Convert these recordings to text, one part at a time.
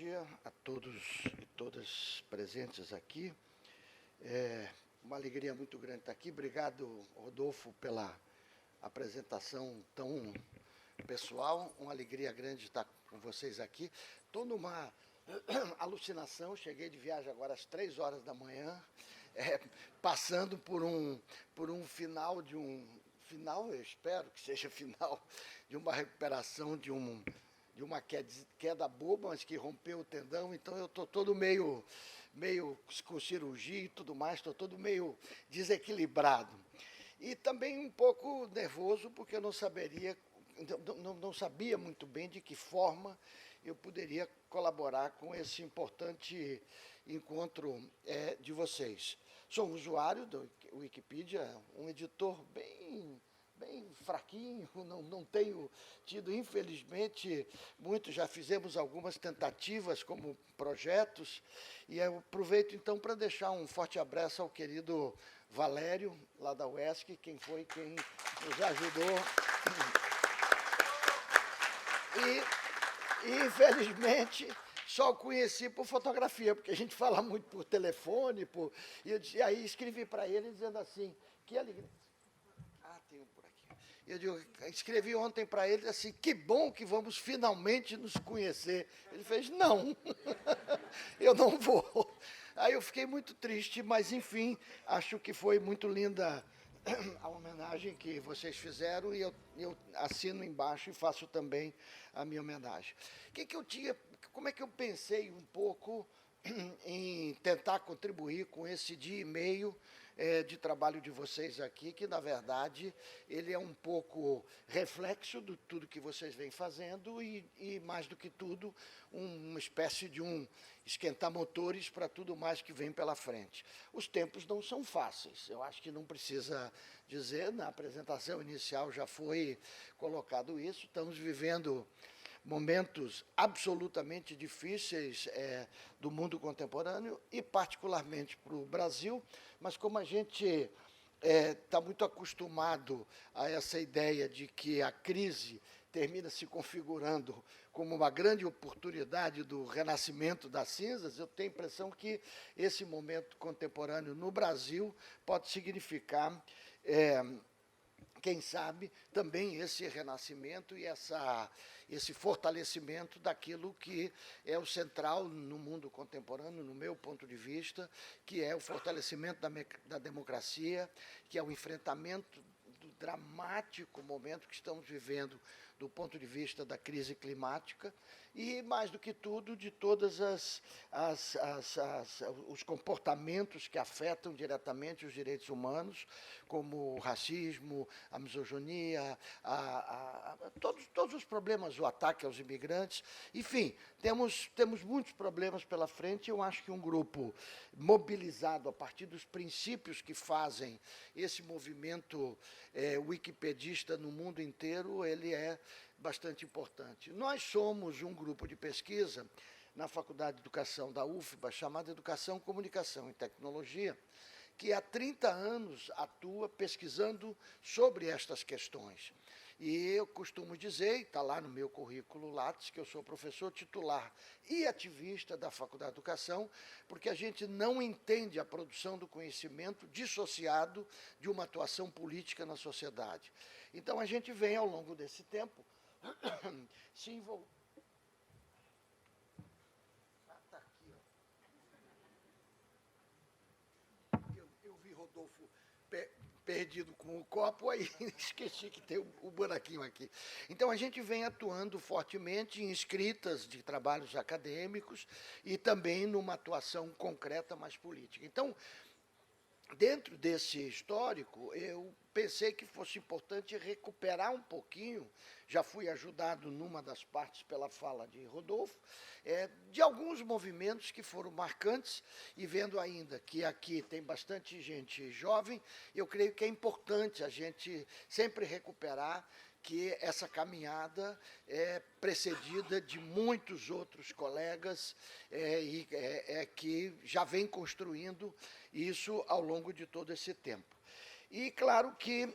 dia a todos e todas presentes aqui. É uma alegria muito grande estar aqui. Obrigado, Rodolfo, pela apresentação tão pessoal. Uma alegria grande estar com vocês aqui. Estou numa alucinação, cheguei de viagem agora às 3 horas da manhã, passando por um final de um... Final, eu espero que seja final, de uma recuperação de uma queda boba, mas que rompeu o tendão, então eu estou todo meio com cirurgia e tudo mais, estou todo meio desequilibrado. E também um pouco nervoso, porque eu não sabia muito bem de que forma eu poderia colaborar com esse importante encontro de vocês. Sou um usuário do Wikipedia, um editor bem fraquinho, não tenho tido, infelizmente, muito, já fizemos algumas tentativas como projetos, e eu aproveito, então, para deixar um forte abraço ao querido Valério, lá da UESC, quem nos ajudou. E infelizmente, só o conheci por fotografia, porque a gente fala muito por telefone, e aí escrevi para ele dizendo assim, que alegria. Tem um por aqui. Escrevi ontem para ele assim, que bom que vamos finalmente nos conhecer. Ele fez, não, eu não vou. Aí eu fiquei muito triste, mas, enfim, acho que foi muito linda a homenagem que vocês fizeram, e eu assino embaixo e faço também a minha homenagem. Como é que eu pensei um pouco em tentar contribuir com esse dia e meio de trabalho de vocês aqui, que, na verdade, ele é um pouco reflexo de tudo que vocês vêm fazendo e mais do que tudo, uma espécie de esquentar motores para tudo mais que vem pela frente. Os tempos não são fáceis, eu acho que não precisa dizer, na apresentação inicial já foi colocado isso, estamos vivendo momentos absolutamente difíceis do mundo contemporâneo e, particularmente, para o Brasil, mas como a gente está muito acostumado a essa ideia de que a crise termina se configurando como uma grande oportunidade do renascimento das cinzas, eu tenho a impressão que esse momento contemporâneo no Brasil pode significar quem sabe, também esse renascimento e esse fortalecimento daquilo que é o central no mundo contemporâneo, no meu ponto de vista, que é o fortalecimento da democracia, que é o enfrentamento do dramático momento que estamos vivendo do ponto de vista da crise climática e, mais do que tudo, de todos os comportamentos que afetam diretamente os direitos humanos, como o racismo, a misoginia, todos os problemas, o ataque aos imigrantes. Enfim, temos muitos problemas pela frente. Eu acho que um grupo mobilizado a partir dos princípios que fazem esse movimento wikipedista no mundo inteiro, ele é bastante importante. Nós somos um grupo de pesquisa na Faculdade de Educação da UFBA, chamada Educação, Comunicação e Tecnologia, que há 30 anos atua pesquisando sobre estas questões. E eu costumo dizer, está lá no meu currículo Lattes, que eu sou professor titular e ativista da Faculdade de Educação, porque a gente não entende a produção do conhecimento dissociado de uma atuação política na sociedade. Então, a gente vem, ao longo desse tempo, se envolver. Está aqui, ó. Eu vi Rodolfo perdido com o copo, aí esqueci que tem o buraquinho aqui. Então, a gente vem atuando fortemente em escritas de trabalhos acadêmicos e também numa atuação concreta mais política. Então, dentro desse histórico, eu pensei que fosse importante recuperar um pouquinho, já fui ajudado numa das partes pela fala de Rodolfo, de alguns movimentos que foram marcantes, e vendo ainda que aqui tem bastante gente jovem, eu creio que é importante a gente sempre recuperar que essa caminhada é precedida de muitos outros colegas que já vem construindo isso ao longo de todo esse tempo. E, claro que,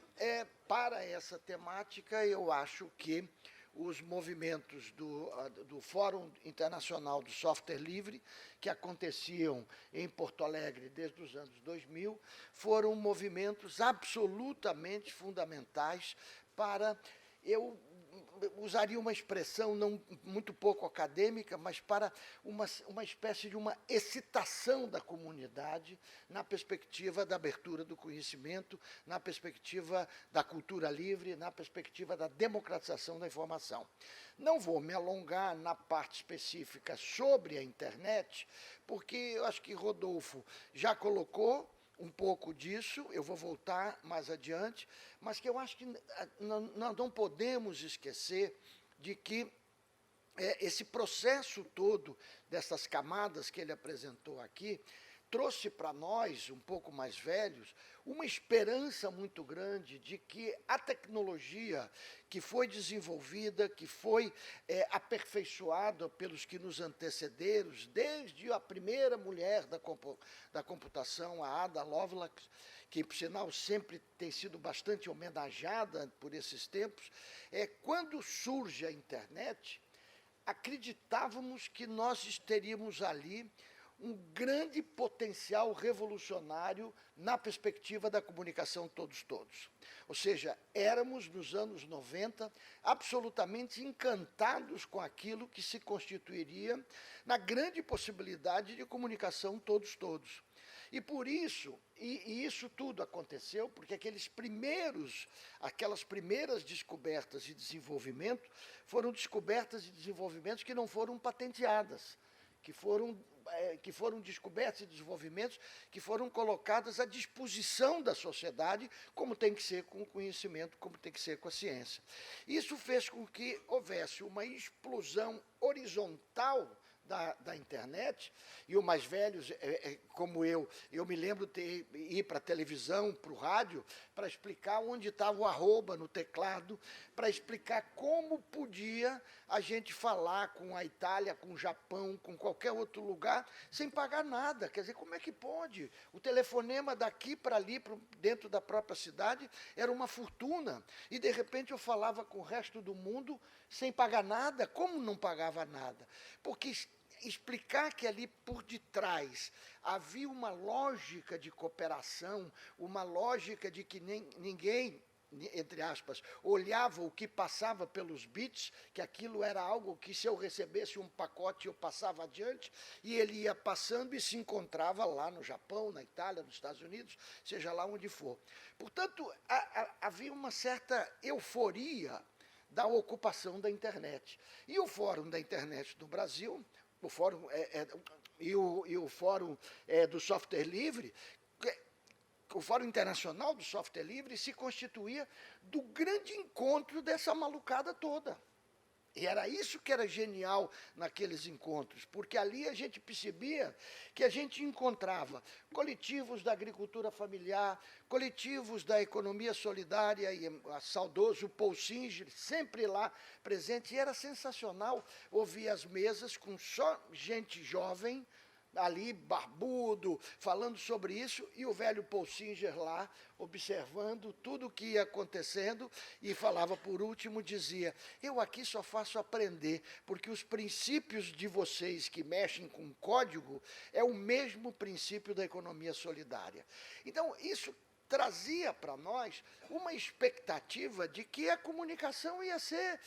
para essa temática, eu acho que os movimentos do Fórum Internacional do Software Livre, que aconteciam em Porto Alegre desde os anos 2000, foram movimentos absolutamente fundamentais para, eu usaria uma expressão não muito pouco acadêmica, mas para uma espécie de uma excitação da comunidade na perspectiva da abertura do conhecimento, na perspectiva da cultura livre, na perspectiva da democratização da informação. Não vou me alongar na parte específica sobre a internet, porque eu acho que Rodolfo já colocou um pouco disso, eu vou voltar mais adiante, mas que eu acho que nós não podemos esquecer de que esse processo todo dessas camadas que ele apresentou aqui trouxe para nós, um pouco mais velhos, uma esperança muito grande de que a tecnologia que foi desenvolvida, que foi aperfeiçoada pelos que nos antecederam, desde a primeira mulher da computação, a Ada Lovelace, que, por sinal, sempre tem sido bastante homenageada por esses tempos, quando surge a internet, acreditávamos que nós teríamos ali um grande potencial revolucionário na perspectiva da comunicação todos. Ou seja, éramos, nos anos 90, absolutamente encantados com aquilo que se constituiria na grande possibilidade de comunicação todos. E por isso, e isso tudo aconteceu porque aquelas primeiras descobertas e desenvolvimento foram descobertas e desenvolvimentos que não foram patenteadas, que foram descobertas e desenvolvimentos que foram colocadas à disposição da sociedade, como tem que ser com o conhecimento, como tem que ser com a ciência. Isso fez com que houvesse uma explosão horizontal da internet, e os mais velhos, como eu me lembro de ir para a televisão, para o rádio, para explicar onde estava o arroba no teclado, para explicar como podia a gente falar com a Itália, com o Japão, com qualquer outro lugar, sem pagar nada. Quer dizer, como é que pode? O telefonema daqui para ali, dentro da própria cidade, era uma fortuna, e de repente eu falava com o resto do mundo sem pagar nada. Como não pagava nada? Porque explicar que ali por detrás havia uma lógica de cooperação, uma lógica de que ninguém, entre aspas, olhava o que passava pelos bits, que aquilo era algo que, se eu recebesse um pacote, eu passava adiante, e ele ia passando e se encontrava lá no Japão, na Itália, nos Estados Unidos, seja lá onde for. Portanto, havia uma certa euforia da ocupação da internet. E o Fórum da Internet do Brasil, o Fórum o Fórum do Software Livre, o Fórum Internacional do Software Livre se constituía do grande encontro dessa malucada toda. E era isso que era genial naqueles encontros, porque ali a gente percebia que a gente encontrava coletivos da agricultura familiar, coletivos da economia solidária, e saudoso Paul Singer, sempre lá presente, e era sensacional ouvir as mesas com só gente jovem, ali, barbudo, falando sobre isso, e o velho Paul Singer lá, observando tudo o que ia acontecendo, e falava, por último, dizia, eu aqui só faço aprender, porque os princípios de vocês que mexem com código é o mesmo princípio da economia solidária. Então, isso trazia para nós uma expectativa de que a comunicação ia ser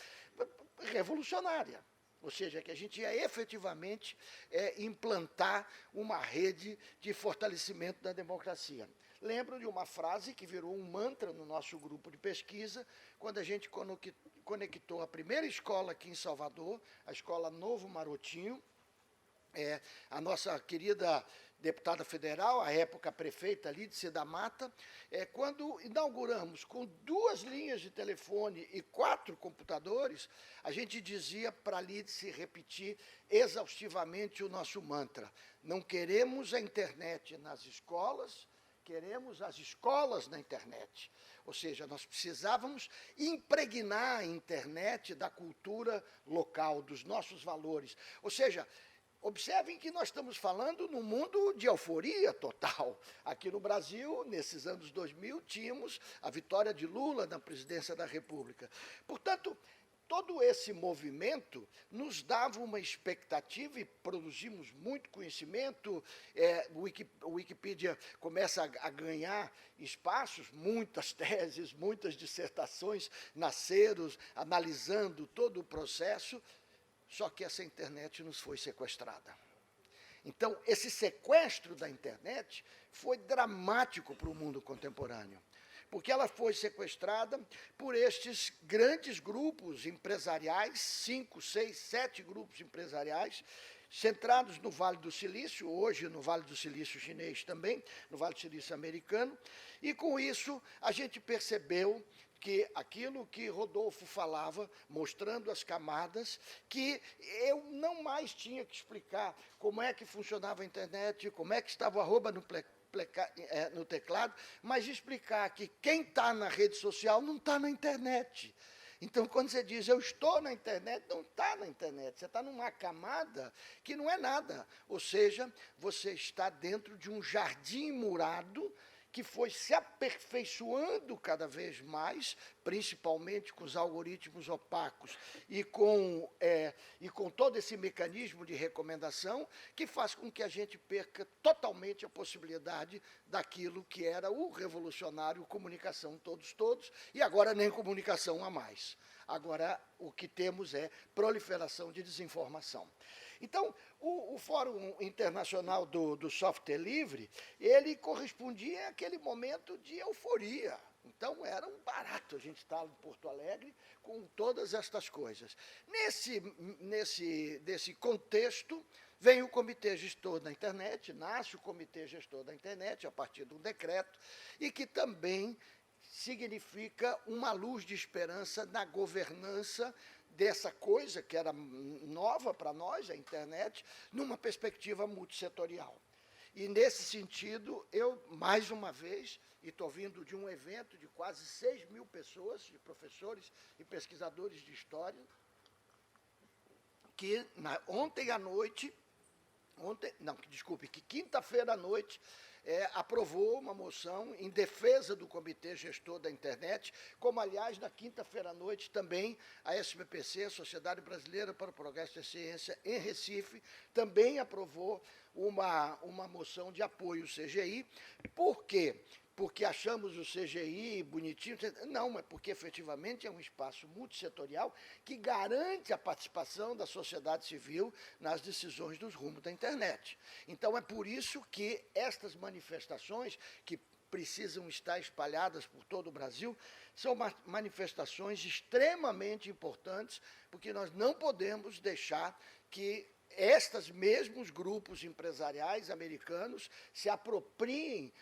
revolucionária. Ou seja, que a gente ia efetivamente implantar uma rede de fortalecimento da democracia. Lembro de uma frase que virou um mantra no nosso grupo de pesquisa, quando a gente conectou a primeira escola aqui em Salvador, a Escola Novo Marotinho, a nossa querida deputada federal, à época prefeita Lídice da Mata, quando inauguramos com 2 linhas de telefone e 4 computadores, a gente dizia para a Lídice repetir exaustivamente o nosso mantra: não queremos a internet nas escolas, queremos as escolas na internet. Ou seja, nós precisávamos impregnar a internet da cultura local, dos nossos valores. Ou seja, observem que nós estamos falando num mundo de euforia total. Aqui no Brasil, nesses anos 2000, tínhamos a vitória de Lula na presidência da República. Portanto, todo esse movimento nos dava uma expectativa e produzimos muito conhecimento. O Wikipedia começa a ganhar espaços, muitas teses, muitas dissertações nasceram analisando todo o processo, só que essa internet nos foi sequestrada. Então, esse sequestro da internet foi dramático para o mundo contemporâneo, porque ela foi sequestrada por estes grandes grupos empresariais, 5, 6, 7 grupos empresariais, centrados no Vale do Silício, hoje no Vale do Silício chinês também, no Vale do Silício americano, e com isso a gente percebeu que aquilo que Rodolfo falava, mostrando as camadas, que eu não mais tinha que explicar como é que funcionava a internet, como é que estava o arroba no teclado, mas explicar que quem está na rede social não está na internet. Então, quando você diz, eu estou na internet, não está na internet, você está numa camada que não é nada. Ou seja, você está dentro de um jardim murado que foi se aperfeiçoando cada vez mais, principalmente com os algoritmos opacos e com todo esse mecanismo de recomendação, que faz com que a gente perca totalmente a possibilidade daquilo que era o revolucionário comunicação todos, e agora nem comunicação há mais. Agora, o que temos é proliferação de desinformação. Então, o Fórum Internacional do Software Livre, ele correspondia àquele momento de euforia. Então, era um barato a gente estar em Porto Alegre com todas estas coisas. Nesse contexto, vem o Comitê Gestor da Internet, nasce o Comitê Gestor da Internet, a partir de um decreto, e que também significa uma luz de esperança na governança dessa coisa que era nova para nós, a internet, numa perspectiva multissetorial. E, nesse sentido, eu, mais uma vez, e estou vindo de um evento de quase 6.000 pessoas, de professores e pesquisadores de história, que quinta-feira à noite, aprovou uma moção em defesa do Comitê Gestor da Internet, como, aliás, na quinta-feira à noite também a SBPC, a Sociedade Brasileira para o Progresso da Ciência, em Recife, também aprovou uma moção de apoio ao CGI. Por quê? Porque achamos o CGI bonitinho? Não, mas porque efetivamente é um espaço multissetorial que garante a participação da sociedade civil nas decisões dos rumos da internet. Então, é por isso que estas manifestações, que precisam estar espalhadas por todo o Brasil, são manifestações extremamente importantes, porque nós não podemos deixar que estes mesmos grupos empresariais americanos se apropriem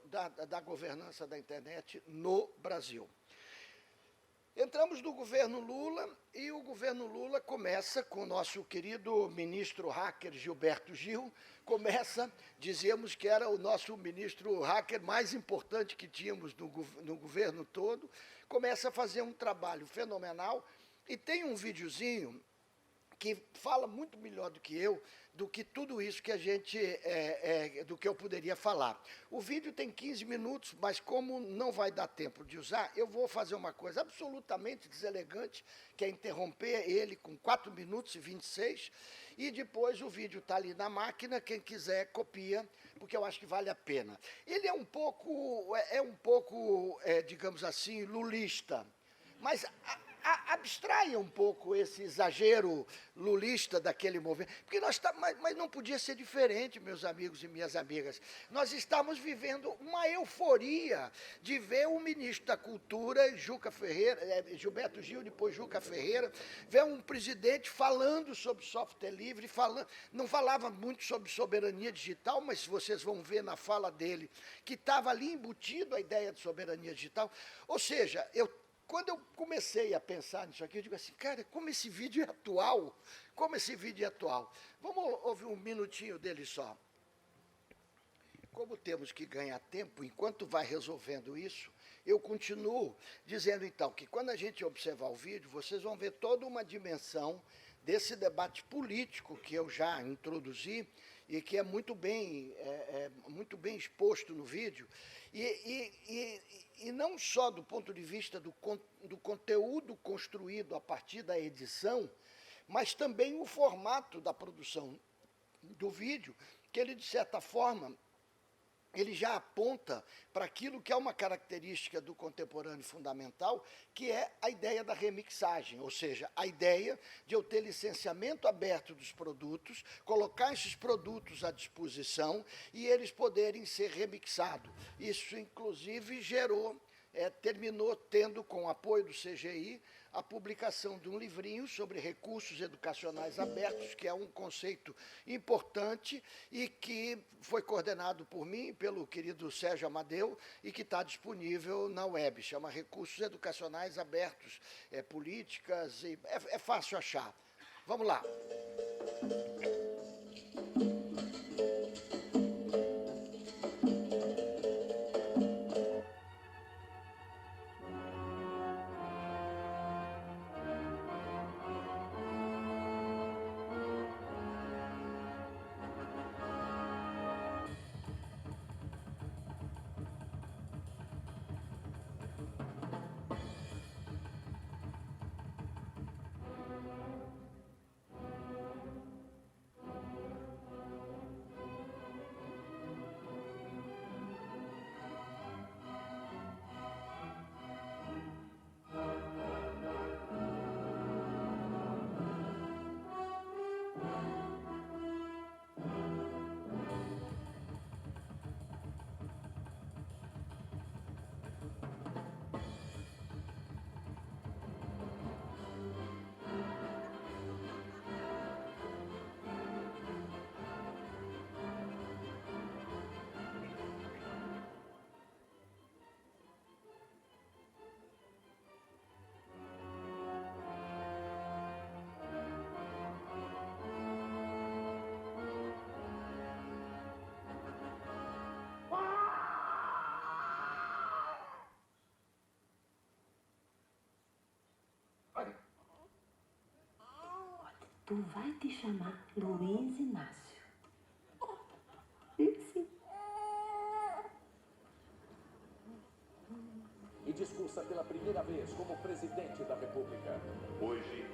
da governança da internet no Brasil. Entramos no governo Lula, e o governo Lula começa com o nosso querido ministro hacker Gilberto Gil, dizíamos que era o nosso ministro hacker mais importante que tínhamos no governo todo, começa a fazer um trabalho fenomenal, e tem um videozinho que fala muito melhor do que eu, do que tudo isso que do que eu poderia falar. O vídeo tem 15 minutos, mas como não vai dar tempo de usar, eu vou fazer uma coisa absolutamente deselegante, que é interromper ele com 4 minutos e 26, e depois o vídeo está ali na máquina, quem quiser copia, porque eu acho que vale a pena. Ele é um pouco, digamos assim, lulista, mas abstraia um pouco esse exagero lulista daquele movimento, porque mas não podia ser diferente, meus amigos e minhas amigas. Nós estamos vivendo uma euforia de ver o ministro da Cultura, Gilberto Gil, depois Juca Ferreira, ver um presidente falando sobre software livre, não falava muito sobre soberania digital, mas vocês vão ver na fala dele que estava ali embutido a ideia de soberania digital. Ou seja, quando eu comecei a pensar nisso aqui, eu digo assim, cara, como esse vídeo é atual, Vamos ouvir um minutinho dele só. Como temos que ganhar tempo, enquanto vai resolvendo isso, eu continuo dizendo, então, que quando a gente observar o vídeo, vocês vão ver toda uma dimensão desse debate político que eu já introduzi, e que é muito muito bem exposto no vídeo, e não só do ponto de vista do conteúdo construído a partir da edição, mas também o formato da produção do vídeo, que ele, de certa forma, ele já aponta para aquilo que é uma característica do contemporâneo fundamental, que é a ideia da remixagem, ou seja, a ideia de eu ter licenciamento aberto dos produtos, colocar esses produtos à disposição e eles poderem ser remixados. Isso, inclusive, terminou tendo, com o apoio do CGI, a publicação de um livrinho sobre recursos educacionais abertos, que é um conceito importante e que foi coordenado por mim e pelo querido Sérgio Amadeu e que está disponível na web. Chama Recursos Educacionais Abertos, políticas, é fácil achar. Vamos lá. Tu vai te chamar Luiz Inácio. Sim. E discursa pela primeira vez como presidente da República. Hoje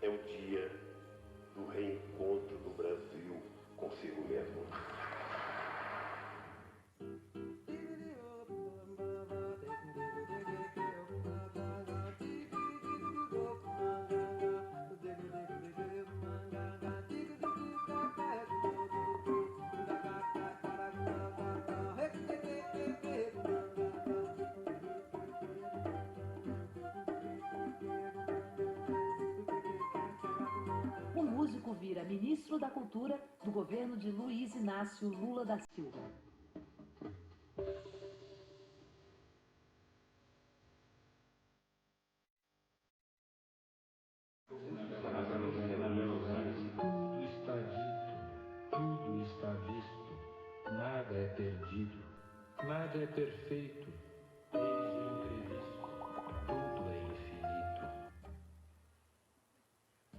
é o dia do reencontro do Brasil consigo mesmo. O músico vira ministro da Cultura do governo de Luiz Inácio Lula da Silva. Tudo está dito, tudo está visto, nada é perdido, nada é perfeito, eis o imprevisto, tudo é infinito.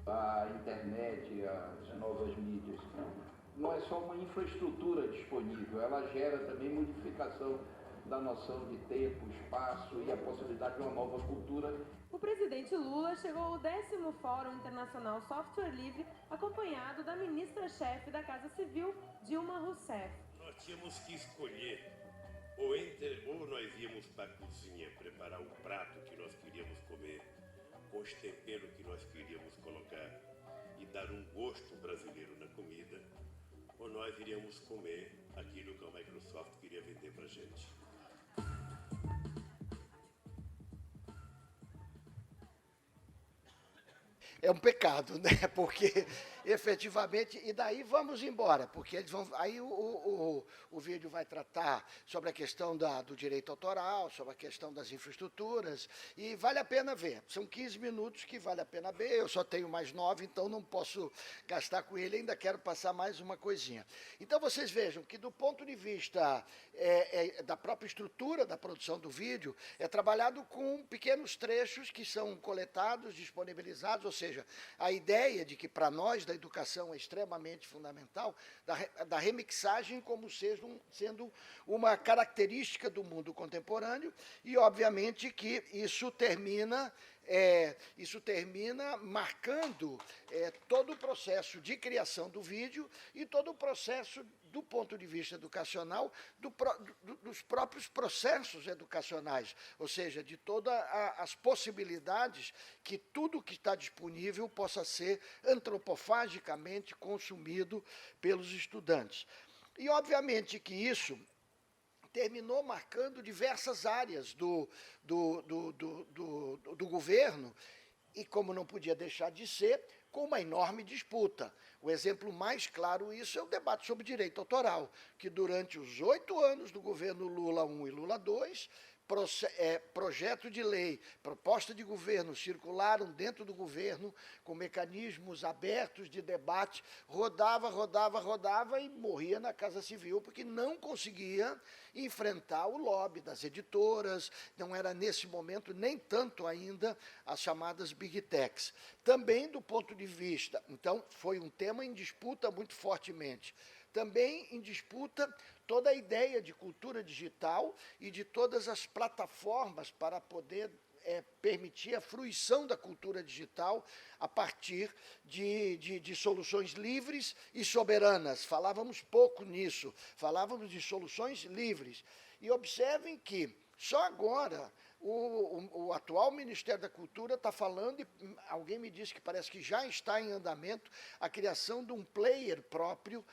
A internet, as novas mídias, não é só uma infraestrutura disponível, ela gera também modificação da noção de tempo, espaço e a possibilidade de uma nova cultura. O presidente Lula chegou ao 10º Fórum Internacional Software Livre, acompanhado da ministra-chefe da Casa Civil, Dilma Rousseff. Nós tínhamos que escolher, ou nós íamos para a cozinha preparar o prato que nós queríamos comer, com os temperos que nós queríamos colocar e dar um gosto brasileiro na comida, ou nós iríamos comer aquilo que a Microsoft queria vender para a gente. É um pecado, né? Porque, efetivamente, e daí vamos embora, porque eles vão, aí o vídeo vai tratar sobre a questão do direito autoral, sobre a questão das infraestruturas, e vale a pena ver. São 15 minutos que vale a pena ver, eu só tenho mais 9, então não posso gastar com ele, ainda quero passar mais uma coisinha. Então, vocês vejam que, do ponto de vista da própria estrutura da produção do vídeo, é trabalhado com pequenos trechos que são coletados, disponibilizados, ou seja, a ideia de que, para nós, da educação é extremamente fundamental, da remixagem como sendo uma característica do mundo contemporâneo, e, obviamente, que isso termina marcando todo o processo de criação do vídeo e todo o processo, do ponto de vista educacional, dos próprios processos educacionais, ou seja, de todas as possibilidades que tudo que está disponível possa ser antropofagicamente consumido pelos estudantes. E, obviamente, que isso terminou marcando diversas áreas do governo, e, como não podia deixar de ser, com uma enorme disputa. O exemplo mais claro disso é o debate sobre direito autoral, que durante os 8 anos do governo Lula I e Lula II, projeto de lei, proposta de governo circularam dentro do governo com mecanismos abertos de debate, rodava e morria na Casa Civil, porque não conseguia enfrentar o lobby das editoras, não era nesse momento nem tanto ainda as chamadas Big Techs. Também do ponto de vista, então, foi um tema em disputa muito fortemente. Também em disputa toda a ideia de cultura digital e de todas as plataformas para poder permitir a fruição da cultura digital a partir de soluções livres e soberanas. Falávamos pouco nisso, falávamos de soluções livres. E observem que só agora o atual Ministério da Cultura está falando, e alguém me disse que parece que já está em andamento, a criação de um player próprio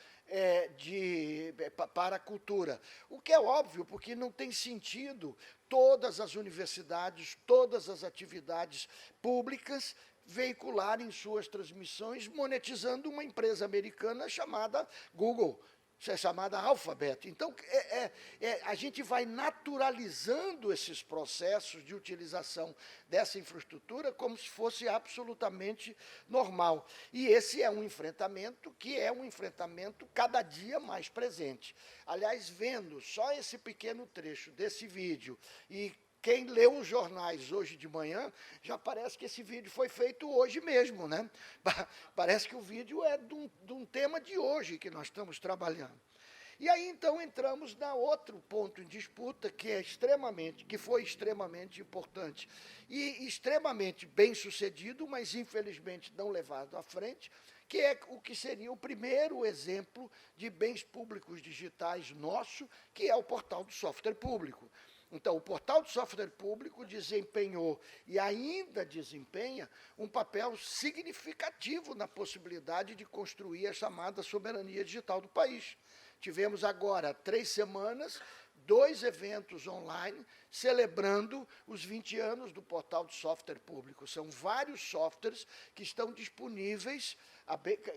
para a cultura. O que é óbvio, porque não tem sentido todas as universidades, todas as atividades públicas veicularem suas transmissões monetizando uma empresa americana chamada Google, chamada Alphabet. Então, a gente vai naturalizando esses processos de utilização dessa infraestrutura como se fosse absolutamente normal. E esse é um enfrentamento que é um enfrentamento cada dia mais presente. Aliás, vendo só esse pequeno trecho desse vídeo, e quem leu os jornais hoje de manhã, já parece que esse vídeo foi feito hoje mesmo, né? Parece que o vídeo é de um tema de hoje que nós estamos trabalhando. E aí, então, entramos na outro ponto em disputa, que foi extremamente importante e extremamente bem sucedido, mas, infelizmente, não levado à frente, que é o que seria o primeiro exemplo de bens públicos digitais nosso, que é o portal do software público. Então, o portal de software público desempenhou e ainda desempenha um papel significativo na possibilidade de construir a chamada soberania digital do país. Tivemos agora, há 3 semanas, 2 eventos online celebrando os 20 anos do portal de software público. São vários softwares que estão disponíveis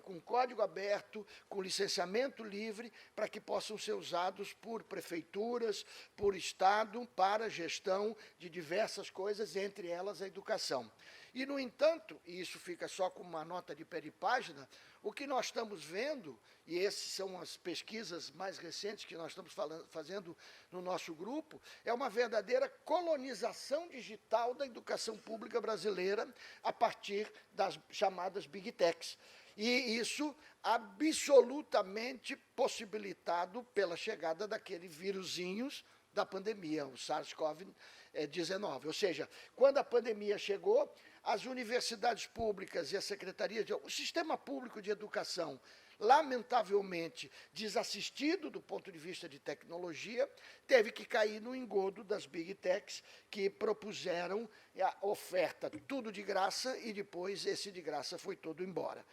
com código aberto, com licenciamento livre, para que possam ser usados por prefeituras, por Estado, para a gestão de diversas coisas, entre elas a educação. E, no entanto, e isso fica só como uma nota de peripágina, o que nós estamos vendo, e essas são as pesquisas mais recentes que nós estamos fazendo no nosso grupo, é uma verdadeira colonização digital da educação pública brasileira a partir das chamadas Big Techs. E isso absolutamente possibilitado pela chegada daquele vírusinhos da pandemia, o SARS-CoV-19. Ou seja, quando a pandemia chegou, as universidades públicas e a Secretaria o sistema público de educação, lamentavelmente desassistido do ponto de vista de tecnologia, teve que cair no engodo das Big Techs, que propuseram a oferta tudo de graça, e depois esse de graça foi todo embora.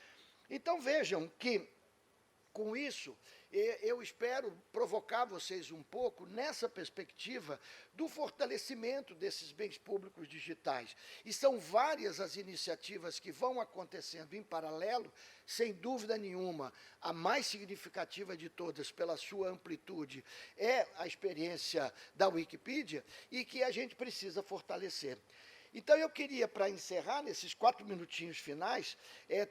Então, vejam que, com isso, eu espero provocar vocês um pouco nessa perspectiva do fortalecimento desses bens públicos digitais. E são várias as iniciativas que vão acontecendo em paralelo, sem dúvida nenhuma. A mais significativa de todas, pela sua amplitude, é a experiência da Wikipedia, e que a gente precisa fortalecer. Então, eu queria, para encerrar, nesses 4 minutinhos finais,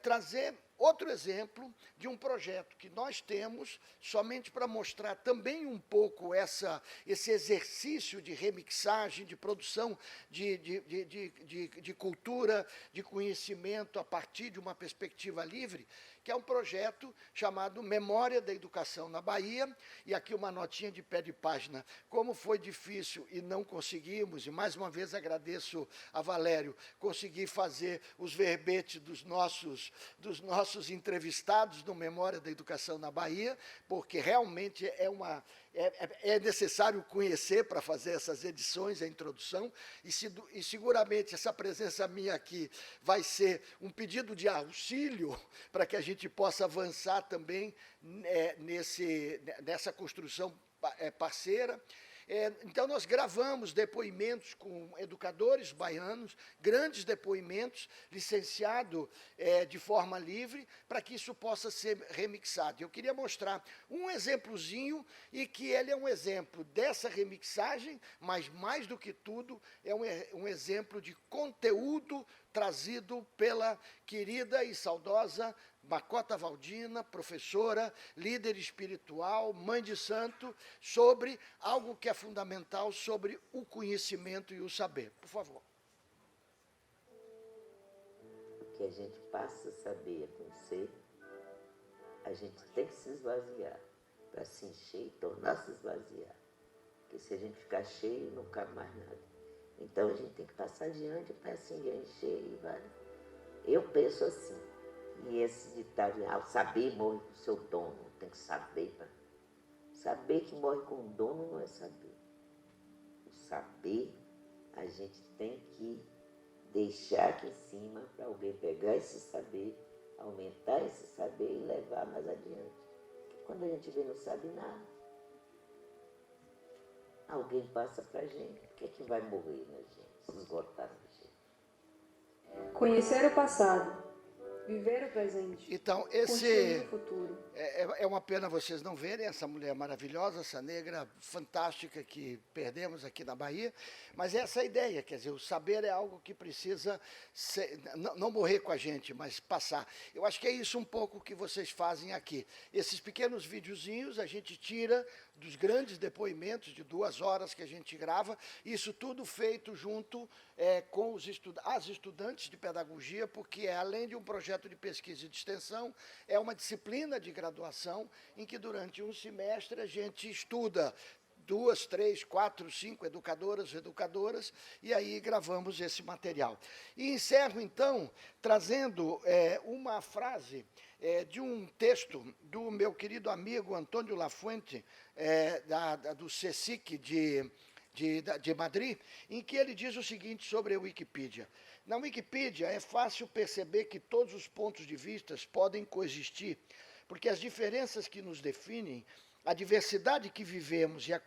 trazer outro exemplo de um projeto que nós temos, somente para mostrar também um pouco esse exercício de remixagem, de produção de cultura, de conhecimento a partir de uma perspectiva livre, que é um projeto chamado Memória da Educação na Bahia, e aqui uma notinha de pé de página. Como foi difícil e não conseguimos, e mais uma vez agradeço a Valério, conseguir fazer os verbetes dos nossos entrevistados no Memória da Educação na Bahia, porque realmente é necessário conhecer para fazer essas edições, a introdução, e seguramente essa presença minha aqui vai ser um pedido de auxílio para que a gente possa avançar também nessa construção parceira. Então, nós gravamos depoimentos com educadores baianos, grandes depoimentos, licenciado de forma livre, para que isso possa ser remixado. Eu queria mostrar um exemplozinho, e que ele é um exemplo dessa remixagem, mas, mais do que tudo, é um exemplo de conteúdo trazido pela querida e saudosa Macota Valdina, professora, líder espiritual, mãe de santo, sobre algo que é fundamental, sobre o conhecimento e o saber. Por favor. Que a gente passa a saber, a conhecer, a gente tem que se esvaziar para se encher e tornar-se esvaziar. Porque se a gente ficar cheio, não cabe mais nada. Então a gente tem que passar adiante para se encher e vai. Eu penso assim. E esse ditado, o saber morre com o seu dono, tem que saber. Saber que morre com o dono não é saber. O saber, a gente tem que deixar aqui em cima para alguém pegar esse saber, aumentar esse saber e levar mais adiante. Porque quando a gente vê não sabe nada, alguém passa para a gente. O que é que vai morrer na gente, se esgotar na gente? Conhecer o passado. Viver o presente. Então, construir o futuro. É uma pena vocês não verem essa mulher maravilhosa, essa negra fantástica que perdemos aqui na Bahia, mas essa é a ideia, quer dizer, o saber é algo que precisa não morrer com a gente, mas passar. Eu acho que é isso um pouco que vocês fazem aqui. Esses pequenos videozinhos a gente tira dos grandes depoimentos de 2 horas que a gente grava, isso tudo feito junto com as estudantes de pedagogia, porque além de um projeto de pesquisa e de extensão, é uma disciplina de graduação em que durante um semestre a gente estuda 2, 3, 4, 5 educadoras, e aí gravamos esse material. E encerro, então, trazendo uma frase de um texto do meu querido amigo Antônio Lafuente, do CSIC de Madrid, em que ele diz o seguinte sobre a Wikipedia. Na Wikipedia é fácil perceber que todos os pontos de vista podem coexistir, porque as diferenças que nos definem, a diversidade que vivemos e a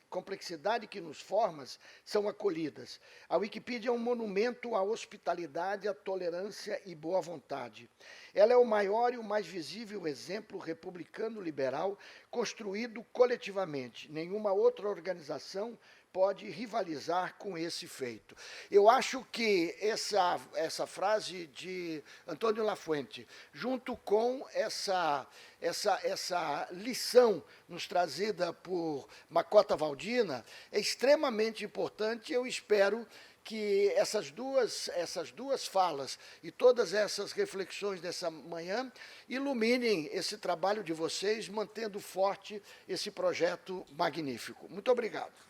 complexidade que nos forma são acolhidas. A Wikipedia é um monumento à hospitalidade, à tolerância e boa vontade. Ela é o maior e o mais visível exemplo republicano liberal construído coletivamente. Nenhuma outra organização pode rivalizar com esse feito. Eu acho que essa frase de Antônio Lafuente, junto com essa lição nos trazida por Macota Valdina, é extremamente importante. Eu espero que essas duas falas e todas essas reflexões dessa manhã iluminem esse trabalho de vocês, mantendo forte esse projeto magnífico. Muito obrigado.